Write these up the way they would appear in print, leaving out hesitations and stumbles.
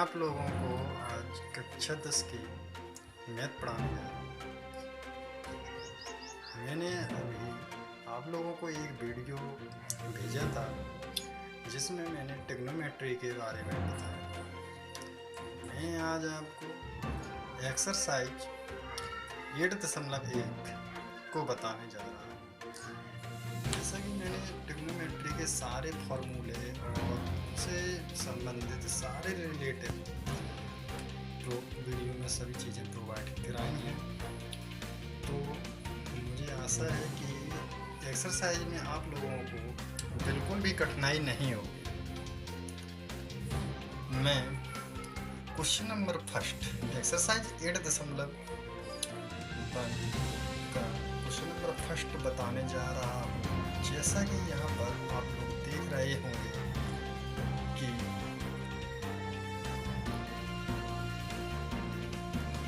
आप लोगों को आज कक्षा 10 की मैथ पढ़ाने जा रहा हूँ। मैंने अभी आप लोगों को एक वीडियो भेजा था जिसमें मैंने ट्रिग्नोमेट्री के बारे में बताया। मैं आज आपको एक्सरसाइज 8.1 को बताने जा रहा हूँ। जैसा कि मैंने ट्रिग्नोमेट्री के सारे फॉर्मूले और उनसे संबंधित सारे रिलेटेड वीडियो में सभी चीज़ें प्रोवाइड कराई हैं, तो मुझे आशा है कि एक्सरसाइज में आप लोगों को बिल्कुल भी कठिनाई नहीं होगी। मैं क्वेश्चन नंबर फर्स्ट एक्सरसाइज 8.1 का क्वेश्चन नंबर फर्स्ट बताने जा रहा हूँ। जैसा कि यहाँ पर आप लोग देख रहे होंगे कि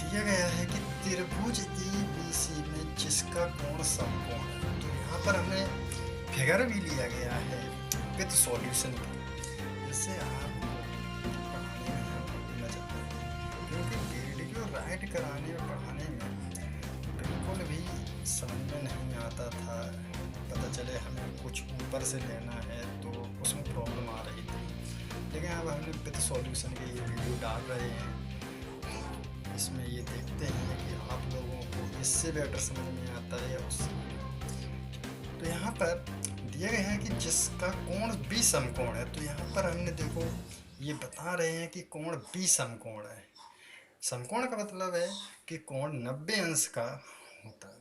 दिया गया है कि त्रिभुज ABC में जिसका कोण समकोण है। तो यहाँ पर हमने फिगर भी लिया गया है विद सॉल्यूशन की, जिससे आपको पढ़ाने में मजा आए, क्योंकि वीडियो राइट कराने और पढ़ाने में बिल्कुल भी समझ में नहीं आता था। पता चले हमें कुछ ऊपर से लेना है तो उसमें प्रॉब्लम आ रही थी, लेकिन अब हमने विद सॉल्यूशन के ये वीडियो डाल रहे हैं। इसमें ये देखते हैं कि आप लोगों को इससे बेटर समझ में आता है या उससे। तो यहाँ पर दिया गया है कि जिसका कोण B समकोण है। तो यहाँ पर हमने देखो ये बता रहे हैं कि कोण B समकोण है। समकोण का मतलब है कि कोण 90 अंश का होता है।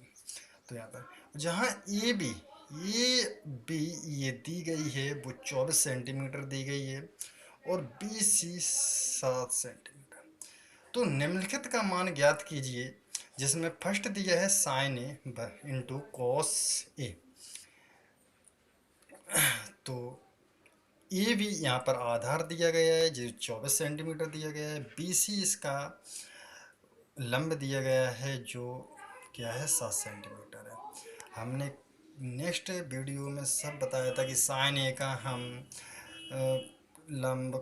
तो यहाँ पर जहाँ ए बी ये दी गई है वो 24 सेंटीमीटर दी गई है और BC 7 सेंटीमीटर। तो निम्नलिखित का मान ज्ञात कीजिए, जिसमें फर्स्ट दिया है sign A into cos A. तो ए भी यहाँ पर आधार दिया गया है जो 24 सेंटीमीटर दिया गया है। BC इसका लंब दिया गया है जो क्या है 7 सेंटीमीटर है। हमने नेक्स्ट वीडियो में सब बताया था कि साइन ए का हम लंब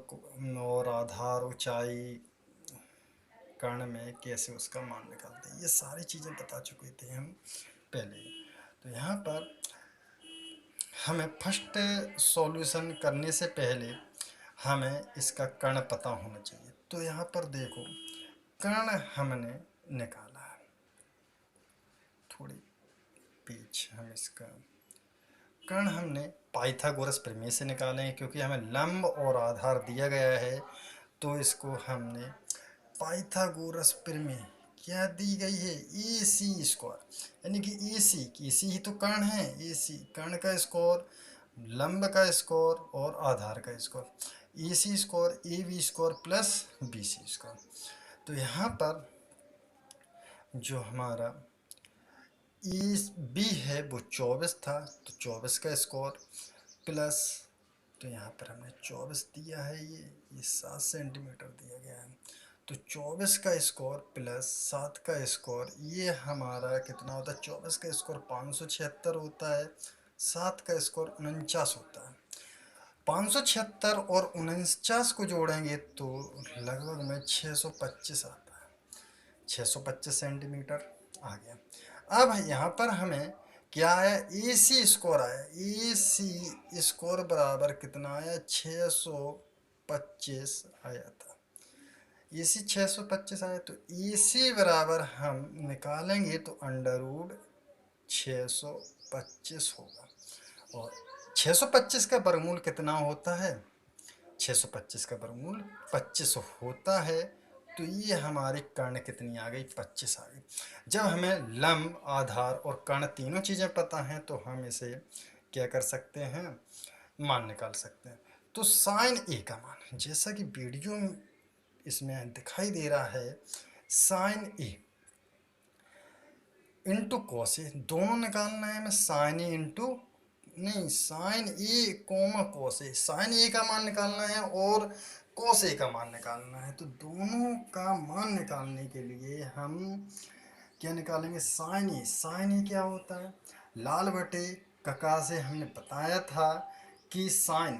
और आधार ऊंचाई कर्ण में कैसे उसका मान निकालते हैं, ये सारी चीज़ें बता चुके थे हम पहले। तो यहाँ पर हमें फर्स्ट सॉल्यूशन करने से पहले हमें इसका कर्ण पता होना चाहिए। तो यहाँ पर देखो कर्ण हमने निकाला है, थोड़ी पेज हम इसका कर्ण हमने पाइथागोरस प्रमेय से निकाले हैं, क्योंकि हमें लंब और आधार दिया गया है। तो इसको हमने पाइथागोरस प्रमेय क्या दी गई है AC स्क्वायर, यानी कि AC ही तो कर्ण है। AC कर्ण का स्क्वायर, लंब का स्क्वायर और आधार का square, AC square AB square plus BC square. तो यहाँ पर जो हमारा B है वो 24 था, तो 24 का स्क्वायर प्लस, तो यहाँ पर हमने 24 दिया है, ये 7 सेंटीमीटर दिया गया है। तो 24 का स्क्वायर प्लस 7 का स्क्वायर, ये हमारा कितना होता है? 24 का स्क्वायर 576 होता है, 7 का स्क्वायर 49 होता है। 576 और 49 को जोड़ेंगे तो लगभग में 625 आता है, 625 सेंटीमीटर आ गया। अब यहाँ पर हमें क्या आया? AC स्क्वायर आया। AC स्क्वायर बराबर कितना आया? 625 आया था। AC 625 आया, तो AC बराबर हम निकालेंगे तो √ 625 होगा। और 625 का वर्गमूल कितना होता है? 625 का वर्गमूल 25 होता है। तो ये हमारी कर्ण कितनी आ गई? 25 आ गई। जब हमें लंब, आधार और कर्ण तीनों चीज़ें पता हैं तो हम इसे क्या कर सकते हैं? मान निकाल सकते हैं। तो साइन ए का मान, जैसा कि वीडियो इसमें दिखाई दे रहा है, sign A into cos A, दोनों निकालना है हमें। साइन ए इंटू नहीं, sign A coma cos A, sign ए का मान निकालना है और कॉस ए का मान निकालना है। तो दोनों का मान निकालने के लिए हम क्या निकालेंगे? साइन ए क्या होता है? लाल बटे कका से हमने बताया था कि साइन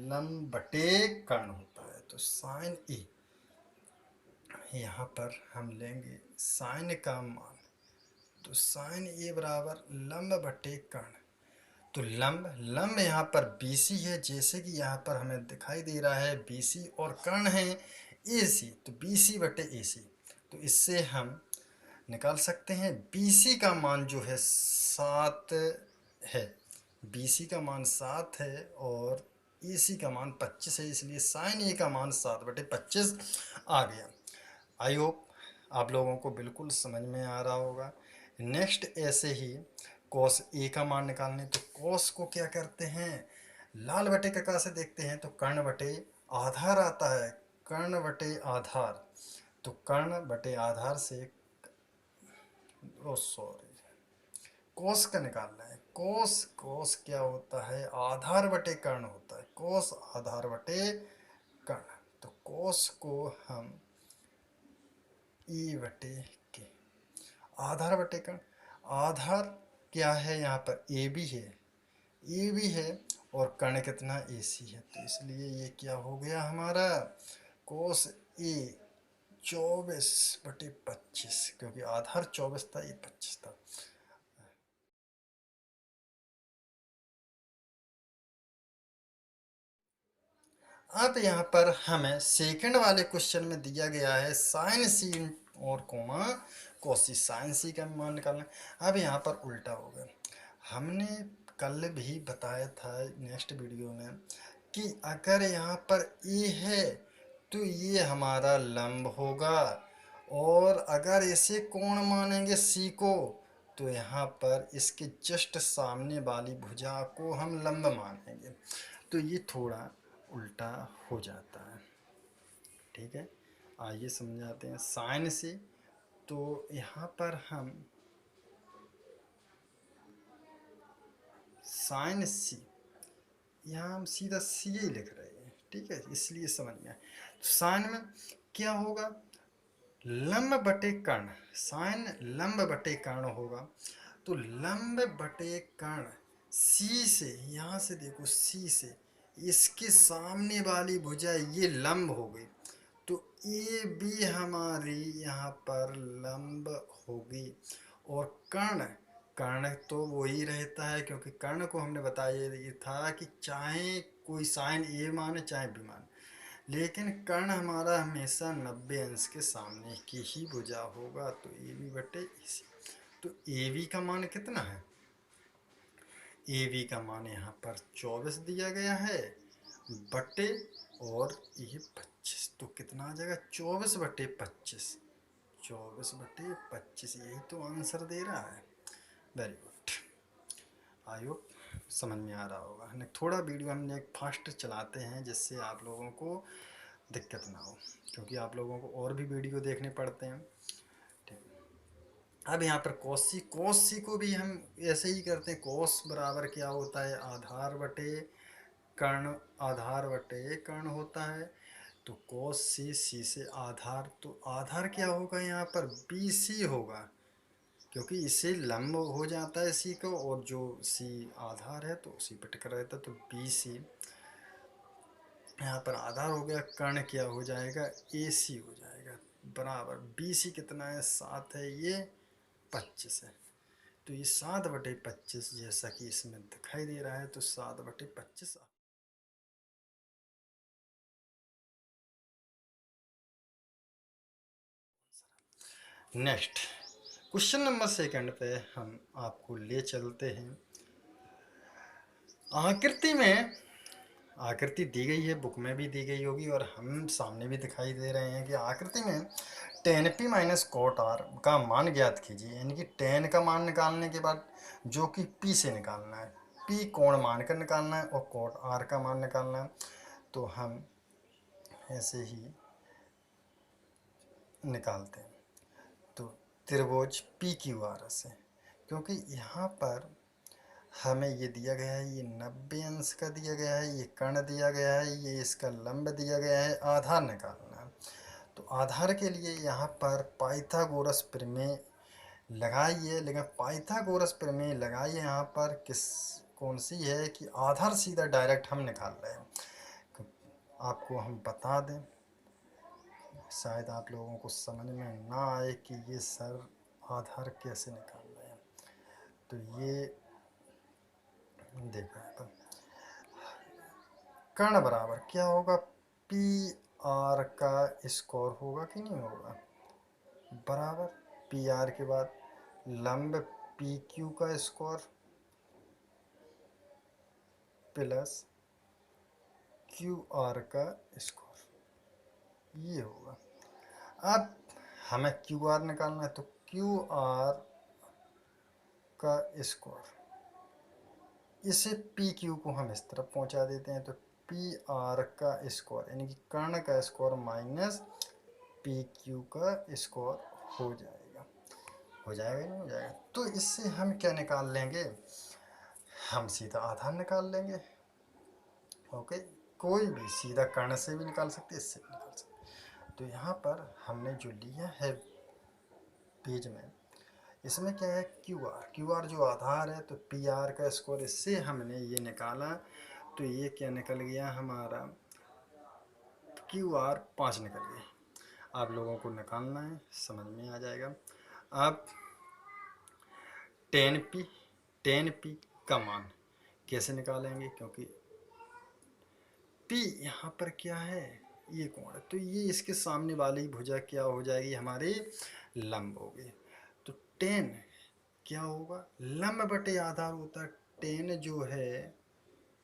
लंब बटे कर्ण होता है। तो साइन ए यहाँ पर हम लेंगे साइन का मान, तो साइन ए बराबर लंब बटे कर्ण। तो लंब लंब यहाँ पर BC है, जैसे कि यहाँ पर हमें दिखाई दे रहा है BC, और कर्ण है AC, तो BC बटे AC। तो इससे हम निकाल सकते हैं BC का मान जो है 7 है, BC का मान 7 है और AC का मान 25 है, इसलिए साइन ए का मान 7/25 आ गया। आई होप आप लोगों को बिल्कुल समझ में आ रहा होगा। नेक्स्ट ऐसे ही कॉस ए का मान निकालने, तो कॉस को क्या करते हैं, लाल बटे कका से देखते हैं, तो कर्ण बटे आधार आता है, कर्ण बटे आधार। तो कर्ण बटे आधार से, ओ सॉरी, कोस का निकालना है। कोस कोस क्या होता है, आधार बटे कर्ण होता है, कोस आधार बटे कर्ण। तो कोस को हम ई बटे के, आधार बटे कर्ण, आधार क्या है यहाँ पर ए बी है, ए बी है, और कर्ण कितना AC है, तो इसलिए ये क्या हो गया हमारा, कोस ए 24/25, क्योंकि आधार 24 था, ये 25 था। अब यहाँ पर हमें सेकंड वाले क्वेश्चन में दिया गया है साइन सी और कोमा कोसी, साइन सी का मान निकालना। अब यहाँ पर उल्टा हो गया, हमने कल भी बताया था नेक्स्ट वीडियो में कि अगर यहाँ पर ए है तो ये हमारा लंब होगा, और अगर इसे कोण मानेंगे सी को, तो यहाँ पर इसके जस्ट सामने वाली भुजा को हम लंब मानेंगे, तो ये थोड़ा उल्टा हो जाता है। ठीक है, आइए समझाते हैं साइन से। तो यहाँ पर हम साइन सी, यहाँ हम सीधा सी ही लिख रहे हैं, ठीक है, इसलिए समझ में आए। तो साइन में क्या होगा, लंब बटे कर्ण, साइन लंब बटे कर्ण होगा। तो लंब बटे कर्ण सी से, यहाँ से देखो सी से इसके सामने वाली भुजा ये लंब हो गई, तो ए बी हमारी यहाँ पर लंब होगी। और कर्ण, कर्ण तो वही रहता है, क्योंकि कर्ण को हमने बताया ये था कि चाहे कोई साइन ए माने चाहे बी माने, लेकिन कर्ण हमारा हमेशा 90 अंश के सामने की ही भुजा होगा, तो ए बी बटे इसी। तो ए बी का मान कितना है, ए बी का मान यहाँ पर 24 दिया गया है बटे, और ये 25, तो कितना आ जाएगा 24/25, 24/25, यही तो आंसर दे रहा है। वेरी गुड, आई होप समझ में आ रहा होगा। थोड़ा वीडियो हमने फास्ट चलाते हैं जिससे आप लोगों को दिक्कत ना हो, क्योंकि आप लोगों को और भी वीडियो देखने पड़ते हैं। अब यहाँ पर कोसी, कोसी को भी हम ऐसे ही करते हैं, कोस बराबर क्या होता है, आधार बटे कर्ण, आधार बटे कर्ण होता है। तो कोस सी, सी से आधार, तो आधार क्या होगा यहाँ पर BC होगा, क्योंकि इससे लंब हो जाता है सी को, और जो सी आधार है तो उसी पर टिका रहता है, तो BC यहाँ पर आधार हो गया, कर्ण क्या हो जाएगा AC हो जाएगा, बराबर BC कितना है 7 है, ये 25 है, तो ये 7/25 जैसा कि इसमें दिखाई दे रहा है, तो 7/25। नेक्स्ट क्वेश्चन नंबर सेकंड पे हम आपको ले चलते हैं। आकृति में, आकृति दी गई है, बुक में भी दी गई होगी और हम सामने भी दिखाई दे रहे हैं कि आकृति में tan p minus cot r का मान ज्ञात कीजिए, यानी कि tan का मान निकालने के बाद जो कि p से निकालना है, p कोण मानकर निकालना है और कोट r का मान निकालना है। तो हम ऐसे ही निकालते हैं, तो त्रिभुज PQR से, क्योंकि यहाँ पर हमें ये दिया गया है, ये 90 अंश का दिया गया है, ये कर्ण दिया गया है, ये इसका लंब दिया गया है, आधार निकालना है। तो आधार के लिए यहाँ पर पाइथागोरस प्रमेय लगाइए, लेकिन पाइथागोरस प्रमेय लगाइए यहाँ पर किस, कौन सी है कि आधार सीधा डायरेक्ट हम निकाल रहे हैं। आपको हम बता दें, शायद आप लोगों को समझ में ना आए कि ये सर आधार कैसे निकालना है। तो ये देखो यहाँ पर कर्ण बराबर क्या होगा, पी आर का स्क्वायर होगा कि नहीं होगा, बराबर पी आर के बाद लंब पी क्यू का स्क्वायर प्लस क्यू आर का स्क्वायर, ये होगा। अब हमें क्यू आर निकालना है, तो क्यू आर का स्क्वायर, इसे पी क्यू को हम इस तरफ पहुंचा देते हैं, तो पी आर का स्क्वायर यानी कि कर्ण का स्क्वायर माइनस पी क्यू का स्क्वायर हो जाएगा। हो जाएगा नहीं हो जाएगा। तो इससे हम क्या निकाल लेंगे, हम सीधा आधार निकाल लेंगे। ओके, कोई भी सीधा कर्ण से भी निकाल सकते, इससे भी निकाल सकते। तो यहाँ पर हमने जो लिया है पेज में, इसमें क्या है, क्यू आर जो आधार है, तो पी आर का स्क्वायर, इससे हमने ये निकाला। तो ये क्या निकल गया हमारा, क्यू आर 5 निकल गया। आप लोगों को निकालना है, समझ में आ जाएगा। अब 10p का मान कैसे निकालेंगे, क्योंकि p यहाँ पर क्या है, ये कोण है, तो ये इसके सामने वाली भुजा क्या हो जाएगी, हमारी लंब होगी। तो 10 क्या होगा, लंब बटे आधार होता है, 10 जो है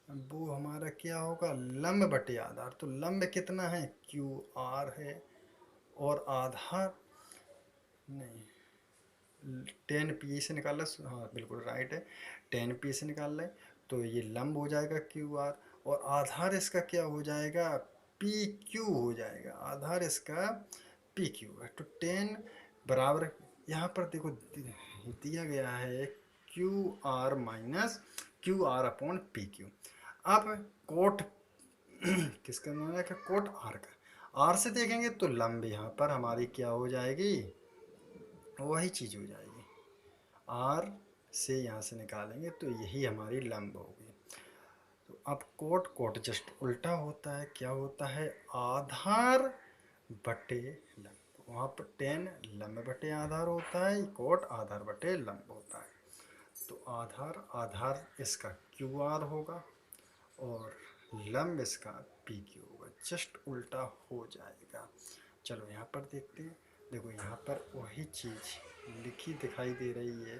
वो हमारा क्या होगा, लंब बटे आधार। तो लंब कितना है, क्यू आर है, और आधार नहीं, 10p से निकाल लें, हाँ बिल्कुल राइट है, 10p से निकाल लें तो ये लंब हो जाएगा क्यू आर, और आधार इसका क्या हो जाएगा, पी क्यू हो जाएगा, आधार इसका पी क्यू है। तो 10 बराबर, यहाँ पर देखो दिया गया है Q R minus Q R upon P Q. अब कोट किसका नाम है, कोट आर का, आर से देखेंगे तो लंब यहाँ पर हमारी क्या हो जाएगी, वही चीज़ हो जाएगी, आर से यहाँ से निकालेंगे तो यही हमारी लंब होगी। तो अब कोट कोट जस्ट उल्टा होता है, क्या होता है, आधार बटे लंब। वहाँ पर 10 लंब बटे आधार होता है, कोट आधार बटे लंब होता है। तो आधार आधार इसका क्यू आर होगा और लंब इसका पी क्यू होगा, जस्ट उल्टा हो जाएगा। चलो यहाँ पर देखते हैं, देखो यहाँ पर वही चीज़ लिखी दिखाई दे रही है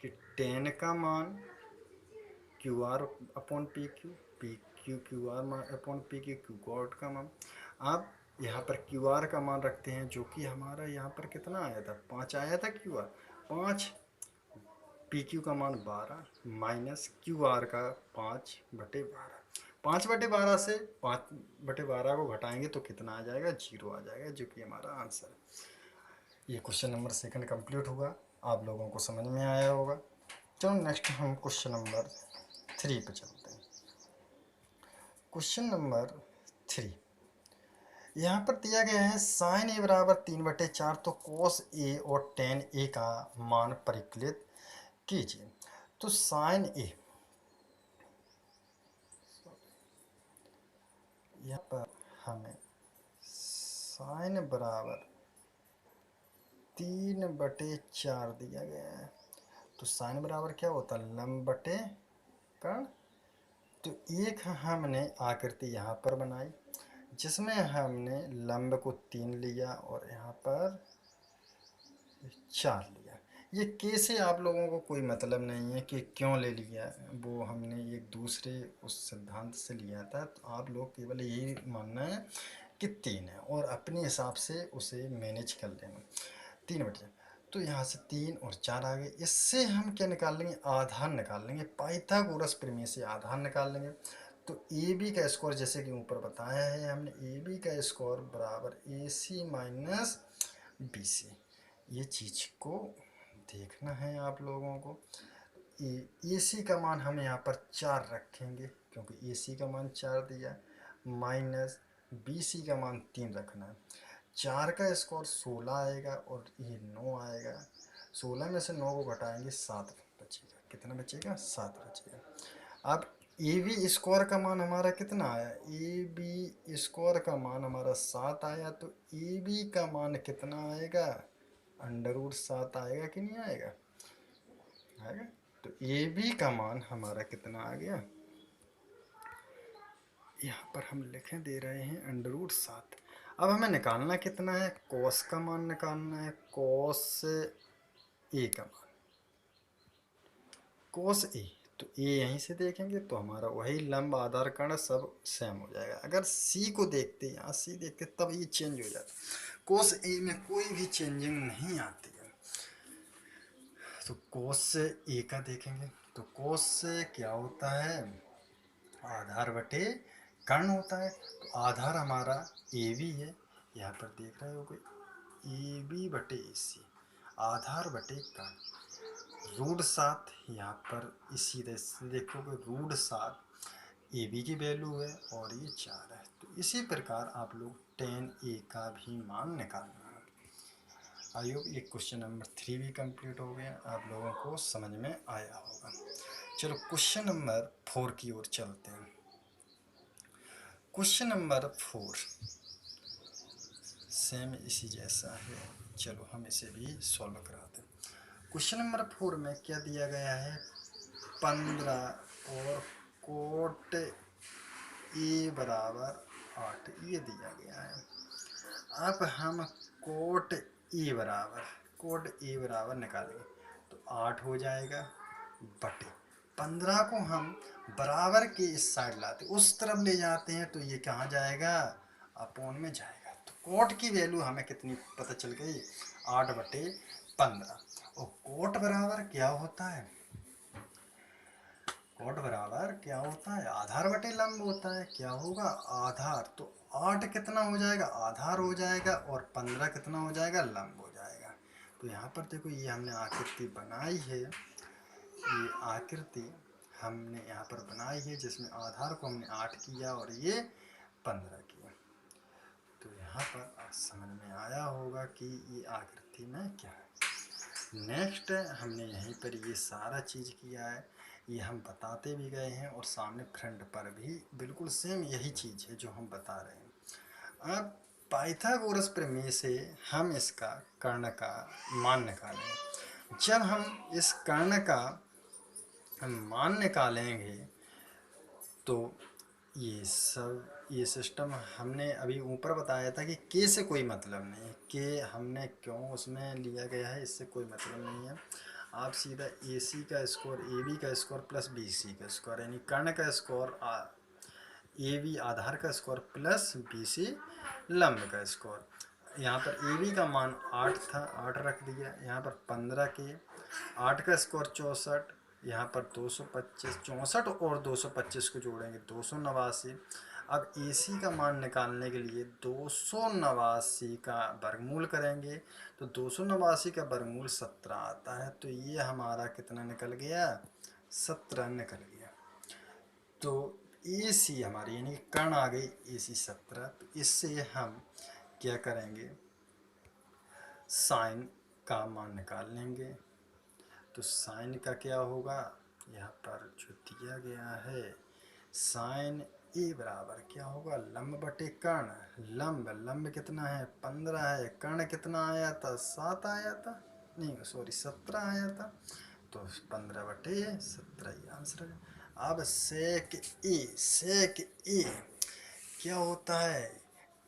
कि 10 का मान Q R upon P Q, P Q Q R upon P Q, Q कोट का मान। अब यहाँ पर क्यू आर का मान रखते हैं, जो कि हमारा यहाँ पर कितना आया था, 5 आया था क्यू आर, 5 पी क्यू का मान 12 माइनस क्यू आर का 5/12, 5/12 से 5/12 को घटाएंगे तो कितना आ जाएगा, 0 आ जाएगा, जो कि हमारा आंसर है। ये क्वेश्चन नंबर 2 कंप्लीट हुआ, आप लोगों को समझ में आया होगा। चलो नेक्स्ट हम क्वेश्चन नंबर 3 पे चलते हैं। क्वेश्चन नंबर 3 यहाँ पर दिया गया है, साइन ए बराबर 3/4, तो कोस ए और टेन ए का मान परिकलित कीजिए। तो साइन ए, यहाँ पर हमें साइन बराबर 3/4 दिया गया है। तो साइन बराबर क्या होता है, लंब बटे कर्ण। तो एक हमने आकृति यहाँ पर बनाई, जिसमें हमने लंब को 3 लिया और यहाँ पर 4 लिया। ये कैसे आप लोगों को कोई मतलब नहीं है कि क्यों ले लिया, वो हमने एक दूसरे उस सिद्धांत से लिया था। तो आप लोग केवल यही मानना है कि 3 है और अपने हिसाब से उसे मैनेज कर लेना। 3/4, तो यहाँ से 3 और 4 आ गए। इससे हम क्या निकाल लेंगे, आधार निकाल लेंगे, पाइथागोरस प्रमेय से आधार निकाल लेंगे। तो ए बी का स्क्वायर, जैसे कि ऊपर बताया है हमने, ए बी का स्क्वायर बराबर ए सी माइनस बी सी। ये चीज़ को देखना है आप लोगों को। ए सी का मान हम यहाँ पर 4 रखेंगे, क्योंकि ए सी का मान 4 दिया, माइनस बी सी का मान 3 रखना है। 4 का स्क्वायर 16 आएगा और ये 9 आएगा। 16 में से 9 को घटाएंगे 7 बचेगा, कितना बचेगा, 7 बचेगा। अब ए बी स्क्वायर का मान हमारा कितना आया, ए बी स्क्वायर का मान हमारा 7 आया, तो ए बी का मान कितना आएगा, √7 आएगा कि नहीं आएगा, आएगा। तो ए बी का मान हमारा कितना आ गया, यहाँ पर हम लिखें दे रहे हैं √7। अब हमें निकालना कितना है, कोस का मान निकालना है, कोस ए का मान, कोस ए, तो ए यहीं से देखेंगे तो हमारा वही लंब आधार कर्ण सब सेम हो जाएगा। अगर सी को देखते, यहाँ सी देखते तब ये चेंज हो जाता, कोस ए में कोई भी चेंजिंग नहीं आती है। तो कोस ए का देखेंगे तो कोस से क्या होता है, आधार बटे कर्ण होता है। तो आधार हमारा ए बी है, यहाँ पर देख रहे हो कोई ए बी बटे ए सी, आधार बटे कर्ण, √7 यहाँ पर इसी तरह से देखोगे √7 ए बी की वैल्यू है और ये 4 है। तो इसी प्रकार आप लोग tan ए का भी मान निकालना है। आई होप ये क्वेश्चन नंबर 3 भी कंप्लीट हो गया, आप लोगों को समझ में आया होगा। चलो क्वेश्चन नंबर 4 की ओर चलते हैं। क्वेश्चन नंबर 4 सेम इसी जैसा है, चलो हम इसे भी सॉल्व कराते हैं। क्वेश्चन नंबर 4 में क्या दिया गया है, 15 और कोट ए बराबर 8 ये दिया गया है। अब हम कोट ए बराबर निकालेंगे तो 8 हो जाएगा बटे 15 को हम बराबर के इस साइड लाते, उस तरफ ले जाते हैं तो ये कहाँ जाएगा, अपोन में जाएगा। तो कोट की वैल्यू हमें कितनी पता चल गई, 8 बटे 15। और कोट बराबर क्या होता है, कोट बराबर क्या होता है, आधार बटे लंब होता है। क्या होगा, आधार, तो 8 कितना हो जाएगा, आधार हो जाएगा, और 15 कितना हो जाएगा, लंब हो जाएगा। तो यहाँ पर देखो ये हमने आकृति बनाई है, ये आकृति हमने यहाँ पर बनाई है जिसमें आधार को हमने 8 किया और ये 15 किया। तो यहाँ पर समझ में आया होगा कि ये आकृति में क्या है। नेक्स्ट हमने यहीं पर ये सारा चीज़ किया है, ये हम बताते भी गए हैं और सामने फ्रंट पर भी बिल्कुल सेम यही चीज़ है जो हम बता रहे हैं। अब पाइथागोरस प्रमेय से हम इसका कर्ण का मान निकालेंगे। जब हम इस कर्ण का मान निकालेंगे तो ये सिस्टम हमने अभी ऊपर बताया था कि के से कोई मतलब नहीं है, के हमने क्यों उसमें लिया गया है इससे कोई मतलब नहीं है। आप सीधा ए सी का स्कोर, ए बी का स्कोर प्लस बी सी का स्कोर, यानी कर्ण का स्कोर ए बी आधार का स्कोर प्लस बी सी लंब का स्कोर। यहाँ पर ए बी का मान 8 था, 8 रख दिया। यहाँ पर 15 के 8 का स्कोर 64, यहाँ पर 225, 64 और 225 को जोड़ेंगे 289। अब ए सी का मान निकालने के लिए 289 का वर्गमूल करेंगे तो 289 का वर्गमूल 17 आता है। तो ये हमारा कितना निकल गया, 17 निकल गया। तो ए सी हमारी यानी कर्ण आ गई ए सी 17। तो इससे हम क्या करेंगे, साइन का मान निकाल लेंगे। तो साइन का क्या होगा, यहाँ पर जो दिया गया है साइन ए बराबर क्या होगा, लंब बटे कर्ण। लंब कितना है, 15 है, कर्ण कितना आया था, 7 आया था, नहीं सॉरी 17 आया था। तो 15 बटे 17 ही आंसर है। अब सेक ए क्या होता है,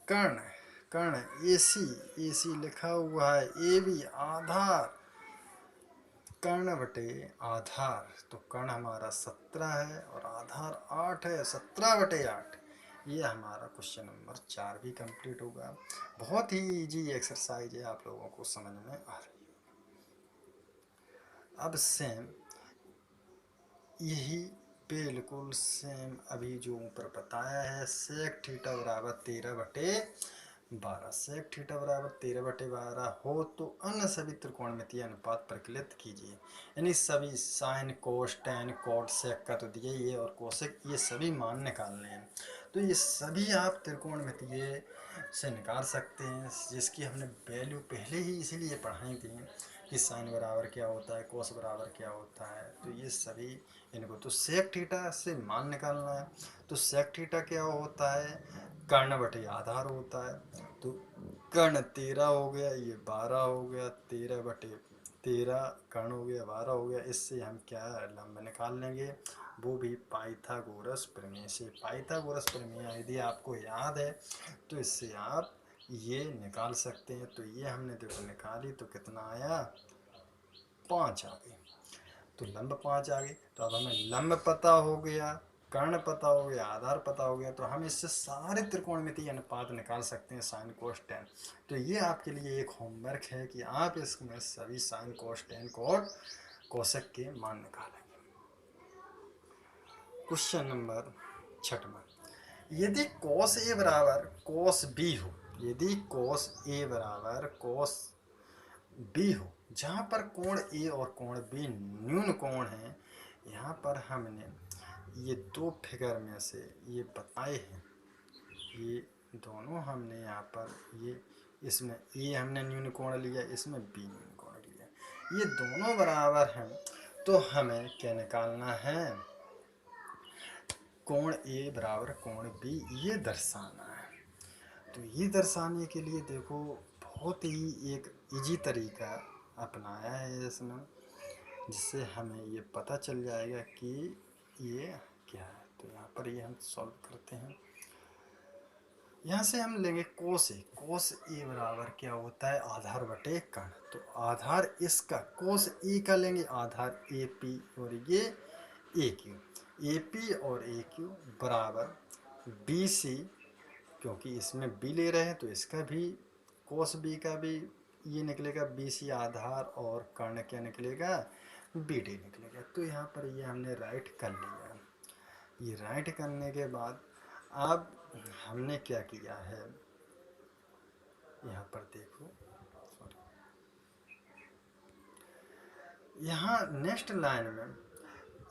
कर्ण ए सी लिखा हुआ है, ए बी आधार, कर्ण बटे आधार। तो कर्ण हमारा 17 है और आधार 8 है, 17 बटे 8। ये हमारा क्वेश्चन नंबर 4 भी कंप्लीट होगा। बहुत ही इजी एक्सरसाइज है, आप लोगों को समझ में आ रही है। अब सेम यही बिल्कुल सेम अभी जो ऊपर बताया है, सेक थीटा बराबर 13 बटे 12, सेक थीटा बराबर 13 बटे 12 हो तो अन्य सभी त्रिकोणमितीय अनुपात परिकलित कीजिए। यानी सभी sine cos tan cot sec का तो दिया ही है और कोसेक, ये सभी मान निकालने हैं। तो ये सभी आप त्रिकोणमितीय से निकाल सकते हैं, जिसकी हमने वैल्यू पहले ही इसीलिए पढ़ाई थी कि साइन बराबर क्या होता है, कोस बराबर क्या होता है। तो ये सभी इनको तो सेक थीटा से मान निकालना है। तो सेक थीटा क्या होता है, कर्ण बटे आधार होता है। तो कर्ण 13 हो गया, ये 12 हो गया, 13 बटे 13 कर्ण हो गया, 12 हो गया। इससे हम क्या लंब निकाल लेंगे, वो भी पाइथागोरस प्रमेय से। पाइथागोरस प्रमेय यदि आपको याद है तो इससे आप ये निकाल सकते हैं। तो ये हमने देखो निकाली तो कितना आया, 5 आ गई। तो लंब 5 आ गई। तो अब हमें लंब पता हो गया, कर्ण पता हो गया, आधार पता हो गया, तो हम इससे सारे त्रिकोणमितीय अनुपात निकाल सकते हैं, साइन कोस टेन। तो ये आपके लिए एक होमवर्क है कि आप इसमें सभी साइन कोस टेन कोट कोसेक के मान निकालेंगे। क्वेश्चन नंबर 6वां, यदि cos A बराबर cos B हो, यदि cos A बराबर cos B हो, जहाँ पर कोण A और कोण B न्यून कोण है, यहाँ पर हमने ये दो फिगर में से ये बताए हैं, ये दोनों हमने यहाँ पर ये इसमें A हमने न्यून कोण लिया, इसमें B न्यून कोण लिया, ये दोनों बराबर हैं। तो हमें क्या निकालना है, कोण A बराबर कोण B ये दर्शाना है। तो ये दर्शाने के लिए देखो बहुत ही एक इजी तरीका अपनाया है इसमें, जिससे हमें ये पता चल जाएगा कि ये क्या है। तो यहाँ पर ये हम सॉल्व करते हैं। यहाँ से हम लेंगे कोस ए। कोस ए बराबर क्या होता है, आधार बटे कर्ण। तो आधार इसका कोस ए का लेंगे आधार ए पी और ये ए क्यू। ए पी और ए क्यू बराबर बी सी, क्योंकि इसमें बी ले रहे हैं तो इसका भी कोस बी का भी ये निकलेगा बी सी आधार, और कर्ण क्या निकलेगा, बी डी निकलेगा। तो यहाँ पर ये हमने राइट कर लिया। ये राइट करने के बाद अब हमने क्या किया है, यहाँ पर देखो, यहाँ नेक्स्ट लाइन में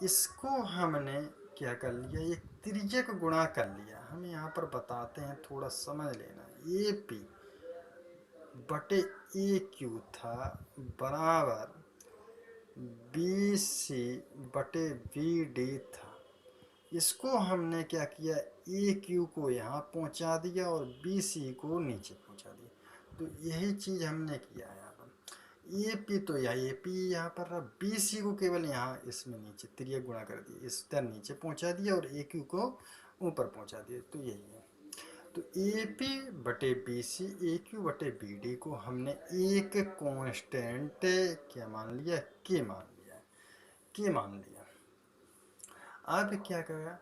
इसको हमने क्या कर लिया, ये त्रिज्या को गुणा कर लिया। हम यहाँ पर बताते हैं, थोड़ा समझ लेना। ए पी बटे ए क्यू था बराबर बी सी बटे बी डी था। इसको हमने क्या किया, ए क्यू को यहाँ पहुँचा दिया और बी सी को नीचे पहुँचा दिया। तो यही चीज़ हमने किया है। यहाँ पर ए पी तो यहाँ ए पी यहाँ पर रहा, बी सी को केवल यहाँ इसमें नीचे त्रिज्या गुणा कर दिया, इस तरह नीचे पहुँचा दिया और ए क्यू को ऊपर पहुँचा दिया। तो यही है। तो ए पी बटे बी सी, ए क्यू बटे बी डी को हमने एक कांस्टेंट क्या मान लिया, के मान लिया, के मान लिया। अब क्या करा,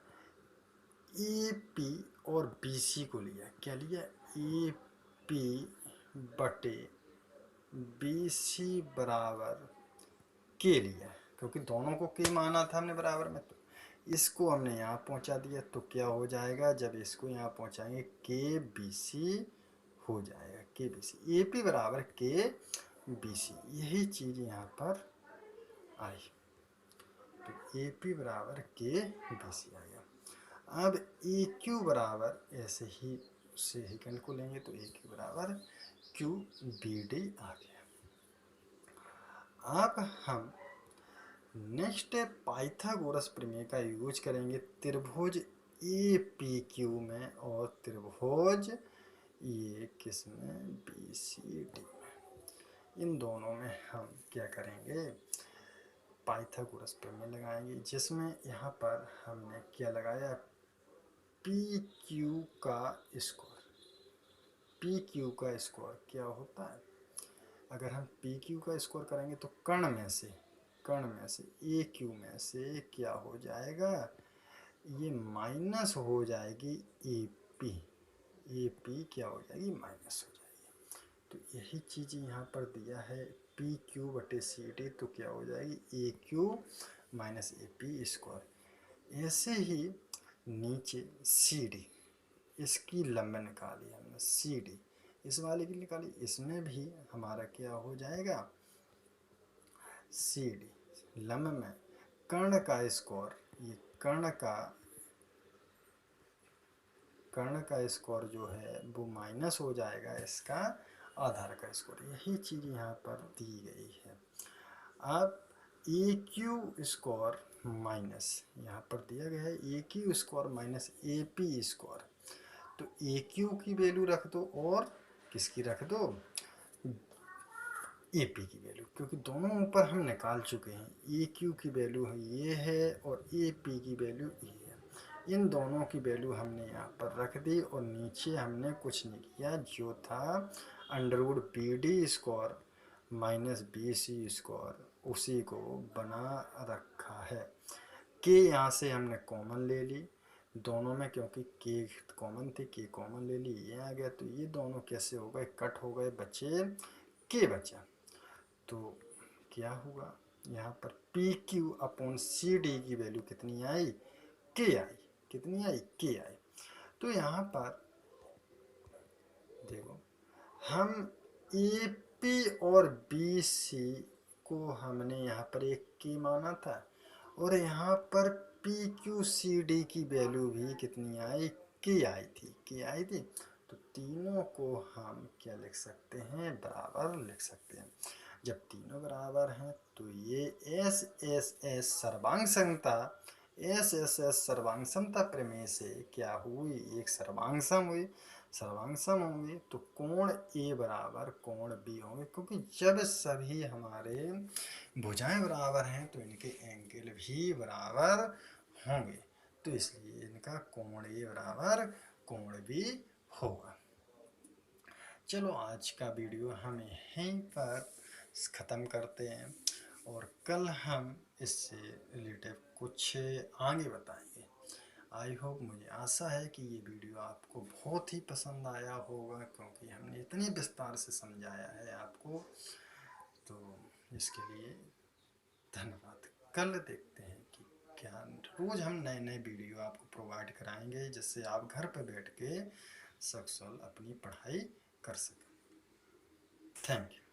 ए पी और बी सी को लिया, क्या लिया, ए पी बटे बी सी बराबर के लिया, क्योंकि दोनों को के माना था हमने बराबर में। तो इसको हमने यहाँ पहुँचा दिया। तो क्या हो जाएगा, जब इसको यहाँ पहुँचाएंगे के बी सी हो जाएगा, के बी सी, ए पी बराबर के बी सी, यही चीज़ यहाँ पर आई। तो ए पी बराबर के बी सी आ गया। अब ए क्यू बराबर ऐसे ही सेकंड को लेंगे, तो ए क्यू बराबर क्यू बी डी आ गया। अब हम नेक्स्ट पाइथागोरस प्रमेय का यूज करेंगे त्रिभुज ए पी क्यू में और त्रिभुज ये किस में, बी सी डी में। इन दोनों में हम क्या करेंगे, पाइथागोरस प्रमेय लगाएंगे, जिसमें यहाँ पर हमने क्या लगाया, पी क्यू का स्क्वायर। पी क्यू का स्क्वायर क्या होता है, अगर हम पी क्यू का स्क्वायर करेंगे तो कर्ण में से ए क्यू में से क्या हो जाएगा, ये माइनस हो जाएगी ए पी क्या हो जाएगी, माइनस हो जाएगी। तो यही चीज़ यहाँ पर दिया है, पी क्यू बटे सी डी, तो क्या हो जाएगी, A Q minus A P square. ऐसे ही नीचे सी डी, इसकी लंब निकाली हमने, सी डी इस वाले की निकाली, इसमें भी हमारा क्या हो जाएगा, सी डी लंब में कर्ण का स्क्वायर, ये कर्ण का स्क्वायर जो है वो माइनस हो जाएगा इसका आधार का स्क्वायर। यही चीज़ यहाँ पर दी गई है। अब ए क्यू स्क्वायर माइनस, यहाँ पर दिया गया है A Q square minus A P square, तो ए क्यू की वैल्यू रख दो और किसकी रख दो, ए पी की वैल्यू, क्योंकि दोनों ऊपर हम निकाल चुके हैं। ए क्यू की वैल्यू ये है और ए पी की वैल्यू ये है, इन दोनों की वैल्यू हमने यहाँ पर रख दी और नीचे हमने कुछ नहीं किया, जो था under root B D square minus B C square उसी को बना रखा है। के यहाँ से हमने कॉमन ले ली दोनों में, क्योंकि के कॉमन थी, के कॉमन ले ली, ये आ गया, तो ये दोनों कैसे हो गए, कट हो गए, बचे के बचा। तो क्या हुआ, यहाँ पर P Q upon C D की वैल्यू कितनी आई, के आई, कितनी आई, के आई। तो यहाँ पर देखो, हम ए पी और बी सी को हमने यहाँ पर एक के माना था, और यहाँ पर पी क्यू सी डी की वैल्यू भी कितनी आई, के आई थी, के आई थी। तो तीनों को हम क्या लिख सकते हैं, बराबर लिख सकते हैं। जब तीनों बराबर हैं तो ये एस एस एस सर्वांग समता, एस एस एस सर्वांग समता प्रमेय से क्या हुई, एक सर्वांग सम हुई। सर्वांग सम होंगे तो कोण ए बराबर कोण बी होंगे, क्योंकि जब सभी हमारे भुजाएं बराबर हैं तो इनके एंगल भी बराबर होंगे, तो इसलिए इनका कोण ए बराबर कोण बी होगा। चलो आज का वीडियो हम यहीं पर ख़त्म करते हैं, और कल हम इससे रिलेटेड कुछ आगे बताएंगे। आई होप, मुझे आशा है कि ये वीडियो आपको बहुत ही पसंद आया होगा, क्योंकि हमने इतनी विस्तार से समझाया है आपको, तो इसके लिए धन्यवाद। कल देखते हैं कि क्या, रोज़ हम नए नए वीडियो आपको प्रोवाइड कराएंगे, जिससे आप घर पर बैठ के सक्सेसफुल अपनी पढ़ाई कर सकें। Thank you.